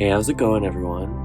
Hey, how's it going, everyone?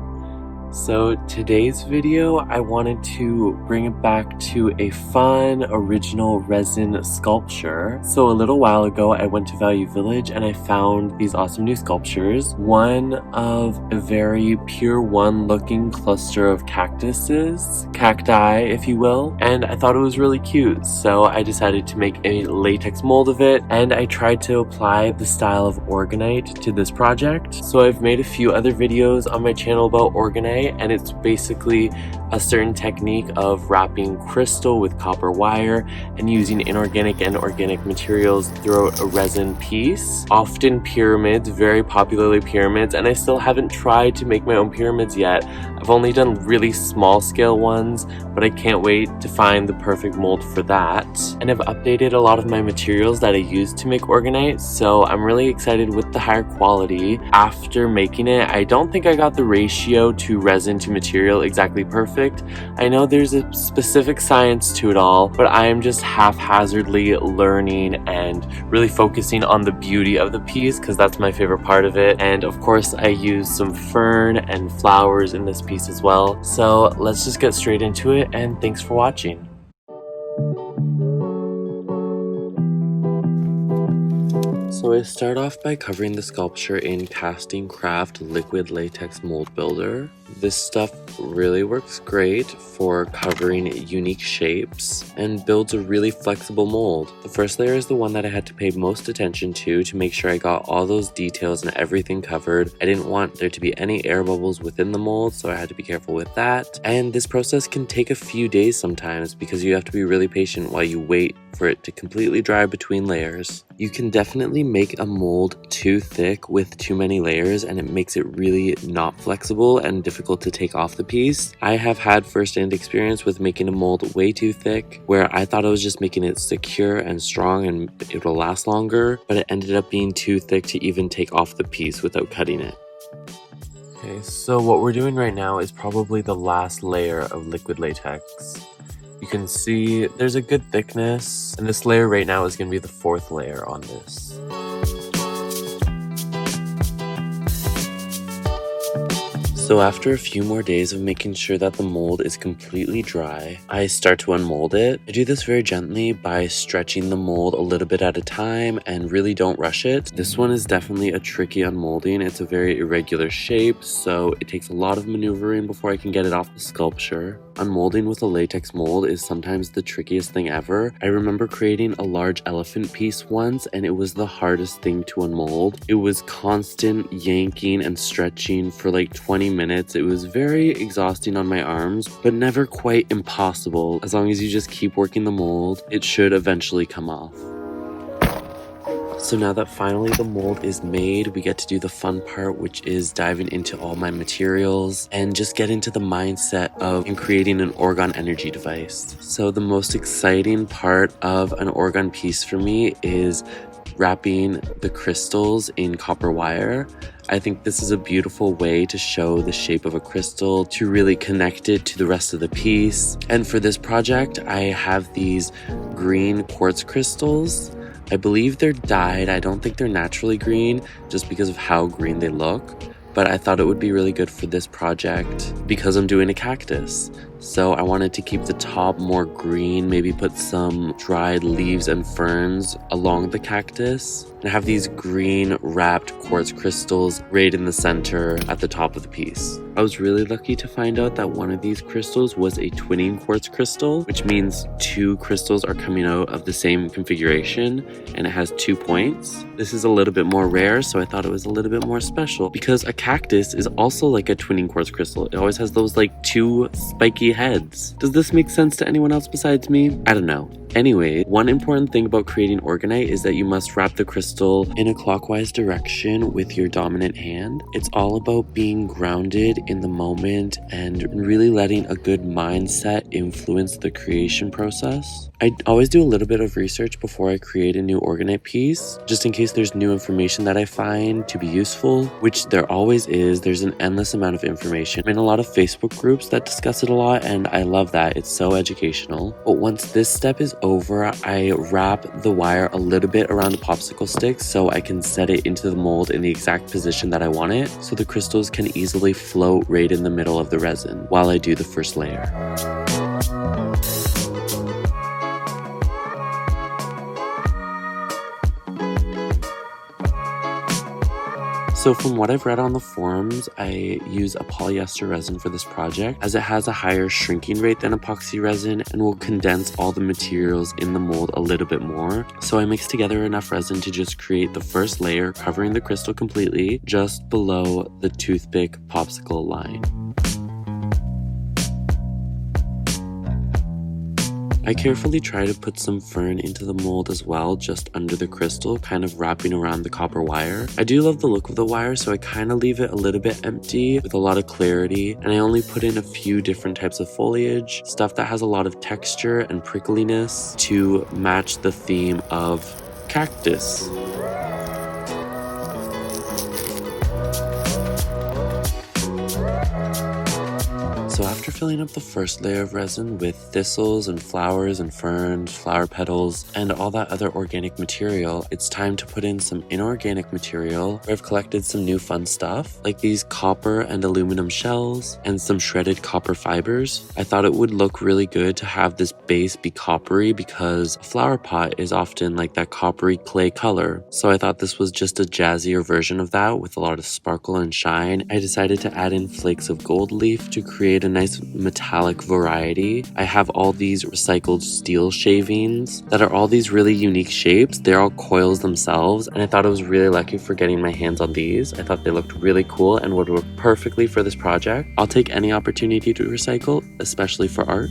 So today's video, I wanted to bring it back to a fun, original resin sculpture. So a little while ago, I went to Value Village and I found these awesome new sculptures. One of a very pure one looking cluster of cacti, if you will. And I thought it was really cute. So I decided to make a latex mold of it. And I tried to apply the style of Orgonite to this project. So I've made a few other videos on my channel about Orgonite, and it's basically a certain technique of wrapping crystal with copper wire and using inorganic and organic materials throughout a resin piece. Often pyramids, very popularly pyramids, and I still haven't tried to make my own pyramids yet. I've only done really small scale ones, but I can't wait to find the perfect mold for that. And I've updated a lot of my materials that I used to make Orgonite, so I'm really excited with the higher quality. After making it, I don't think I got the ratio to resin to material exactly perfect. I know there's a specific science to it all, but I am just haphazardly learning and really focusing on the beauty of the piece because that's my favorite part of it. And of course, I used some fern and flowers in this piece as well. So let's just get straight into it, and thanks for watching. So I start off by covering the sculpture in Casting Craft Liquid Latex Mold Builder. This stuff really works great for covering unique shapes and builds a really flexible mold. The first layer is the one that I had to pay most attention to make sure I got all those details and everything covered. I didn't want there to be any air bubbles within the mold, so I had to be careful with that. And this process can take a few days sometimes because you have to be really patient while you wait for it to completely dry between layers. You can definitely make a mold too thick with too many layers, and it makes it really not flexible and difficult to take off the piece. I have had first-hand experience with making a mold way too thick, where I thought I was just making it secure and strong and it will last longer, but it ended up being too thick to even take off the piece without cutting it. Okay, so what we're doing right now is probably the last layer of liquid latex. You can see there's a good thickness, and this layer right now is going to be the fourth layer on this. So after a few more days of making sure that the mold is completely dry, I start to unmold it. I do this very gently by stretching the mold a little bit at a time and really don't rush it. This one is definitely a tricky unmolding. It's a very irregular shape, so it takes a lot of maneuvering before I can get it off the sculpture. Unmolding with a latex mold is sometimes the trickiest thing ever. I remember creating a large elephant piece once, and it was the hardest thing to unmold. It was constant yanking and stretching for like 20 minutes. It was very exhausting on my arms, but never quite impossible. As long as you just keep working the mold, it should eventually come off. So now that finally the mold is made, we get to do the fun part, which is diving into all my materials and just get into the mindset of creating an orgone energy device. So the most exciting part of an orgone piece for me is wrapping the crystals in copper wire. I think this is a beautiful way to show the shape of a crystal, to really connect it to the rest of the piece. And for this project, I have these green quartz crystals. I believe they're dyed. I don't think they're naturally green just because of how green they look, but I thought it would be really good for this project because I'm doing a cactus. So I wanted to keep the top more green, maybe put some dried leaves and ferns along the cactus, and have these green wrapped quartz crystals right in the center at the top of the piece. I was really lucky to find out that one of these crystals was a twinning quartz crystal, which means two crystals are coming out of the same configuration, and it has 2 points. This is a little bit more rare, so I thought it was a little bit more special because a cactus is also like a twinning quartz crystal. It always has those like 2 spiky heads. Does this make sense to anyone else besides me? I don't know. Anyway, one important thing about creating Orgonite is that you must wrap the crystal in a clockwise direction with your dominant hand. It's all about being grounded in the moment and really letting a good mindset influence the creation process. I always do a little bit of research before I create a new Orgonite piece, just in case there's new information that I find to be useful, which there always is. There's an endless amount of information. I'm in a lot of Facebook groups that discuss it a lot, and I love that. It's so educational. But once this step is over, I wrap the wire a little bit around the popsicle stick so I can set it into the mold in the exact position that I want it, so the crystals can easily float right in the middle of the resin while I do the first layer. So from what I've read on the forums, I use a polyester resin for this project as it has a higher shrinking rate than epoxy resin and will condense all the materials in the mold a little bit more. So I mix together enough resin to just create the first layer covering the crystal completely just below the toothpick popsicle line. I carefully try to put some fern into the mold as well, just under the crystal, kind of wrapping around the copper wire. I do love the look of the wire, so I kind of leave it a little bit empty with a lot of clarity, and I only put in a few different types of foliage, stuff that has a lot of texture and prickliness to match the theme of cactus. So after filling up the first layer of resin with thistles and flowers and ferns, flower petals, and all that other organic material, it's time to put in some inorganic material where I've collected some new fun stuff, like these copper and aluminum shells and some shredded copper fibers. I thought it would look really good to have this base be coppery because a flower pot is often like that coppery clay color. So I thought this was just a jazzier version of that with a lot of sparkle and shine. I decided to add in flakes of gold leaf to create a nice metallic variety. I have all these recycled steel shavings that are all these really unique shapes. They're all coils themselves, and I thought I was really lucky for getting my hands on these. I thought they looked really cool and would work perfectly for this project. I'll take any opportunity to recycle, especially for art.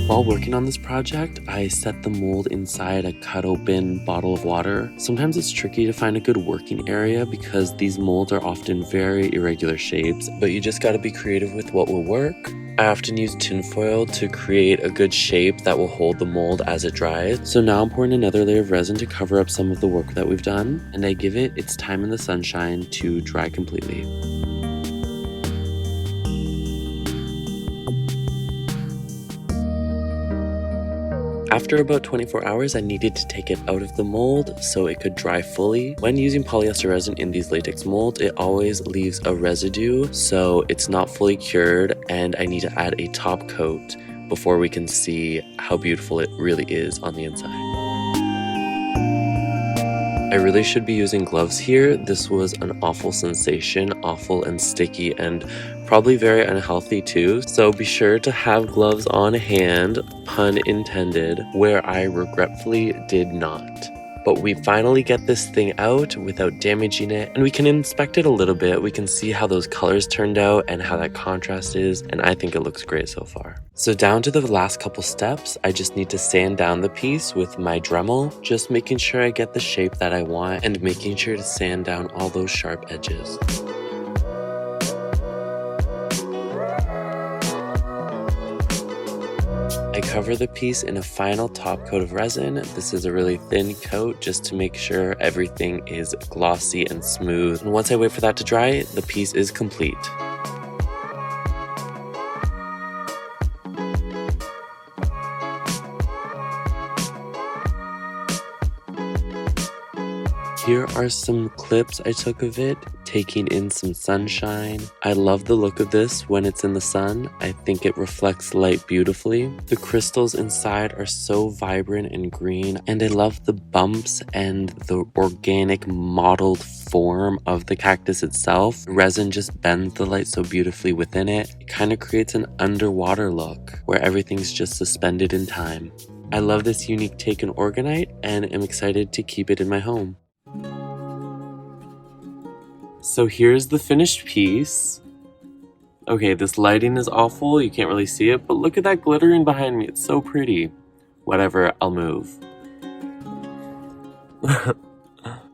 While working on this project, I set the mold inside a cut open bottle of water. Sometimes it's tricky to find a good working area because these molds are often very irregular shapes, but you just gotta be creative with what will work. I often use tinfoil to create a good shape that will hold the mold as it dries. So now I'm pouring another layer of resin to cover up some of the work that we've done, and I give it its time in the sunshine to dry completely. After about 24 hours, I needed to take it out of the mold so it could dry fully. When using polyester resin in these latex molds, it always leaves a residue, so it's not fully cured, and I need to add a top coat before we can see how beautiful it really is on the inside. I really should be using gloves here. This was an awful sensation, awful and sticky and probably very unhealthy too. So be sure to have gloves on hand, pun intended, where I regretfully did not. But we finally get this thing out without damaging it, and we can inspect it a little bit. We can see how those colors turned out and how that contrast is, and I think it looks great so far. So down to the last couple steps, I just need to sand down the piece with my Dremel, just making sure I get the shape that I want and making sure to sand down all those sharp edges. I cover the piece in a final top coat of resin. This is a really thin coat just to make sure everything is glossy and smooth. And once I wait for that to dry, the piece is complete. Here are some clips I took of it, taking in some sunshine. I love the look of this when it's in the sun. I think it reflects light beautifully. The crystals inside are so vibrant and green, and I love the bumps and the organic mottled form of the cactus itself. Resin just bends the light so beautifully within it. It kind of creates an underwater look where everything's just suspended in time. I love this unique take on Orgonite and am excited to keep it in my home. So here's the finished piece. Okay, this lighting is awful, you can't really see it, but look at that glittering behind me, it's so pretty. Whatever, I'll move.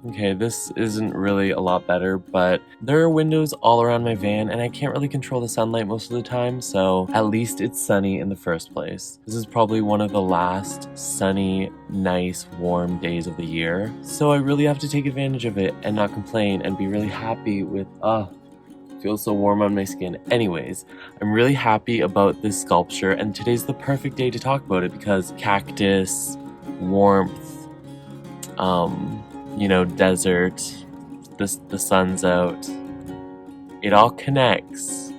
Okay, this isn't really a lot better, but there are windows all around my van and I can't really control the sunlight most of the time, so at least it's sunny in the first place. This is probably one of the last sunny, nice, warm days of the year, so I really have to take advantage of it and not complain and be really happy with, feels so warm on my skin. Anyways, I'm really happy about this sculpture, and today's the perfect day to talk about it because cactus, warmth, you know, desert, the sun's out. It all connects.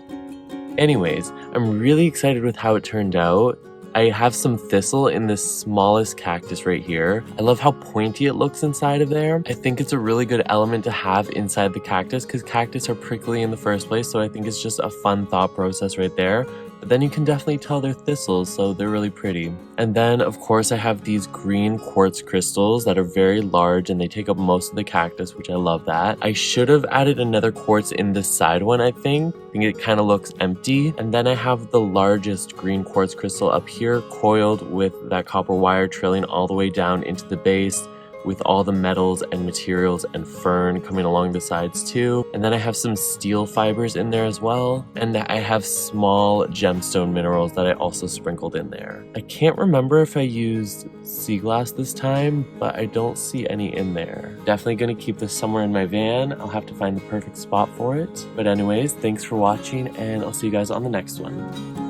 Anyways, I'm really excited with how it turned out. I have some thistle in this smallest cactus right here. I love how pointy it looks inside of there. I think it's a really good element to have inside the cactus because cactus are prickly in the first place, so I think it's just a fun thought process right there. But then you can definitely tell they're thistles, so they're really pretty. And then, of course, I have these green quartz crystals that are very large and they take up most of the cactus, which I love that. I should have added another quartz in this side one, I think. I think it kind of looks empty. And then I have the largest green quartz crystal up here, coiled with that copper wire trailing all the way down into the base, with all the metals and materials and fern coming along the sides too. And then I have some steel fibers in there as well. And I have small gemstone minerals that I also sprinkled in there. I can't remember if I used sea glass this time, but I don't see any in there. Definitely gonna keep this somewhere in my van. I'll have to find the perfect spot for it. But anyways, thanks for watching and I'll see you guys on the next one.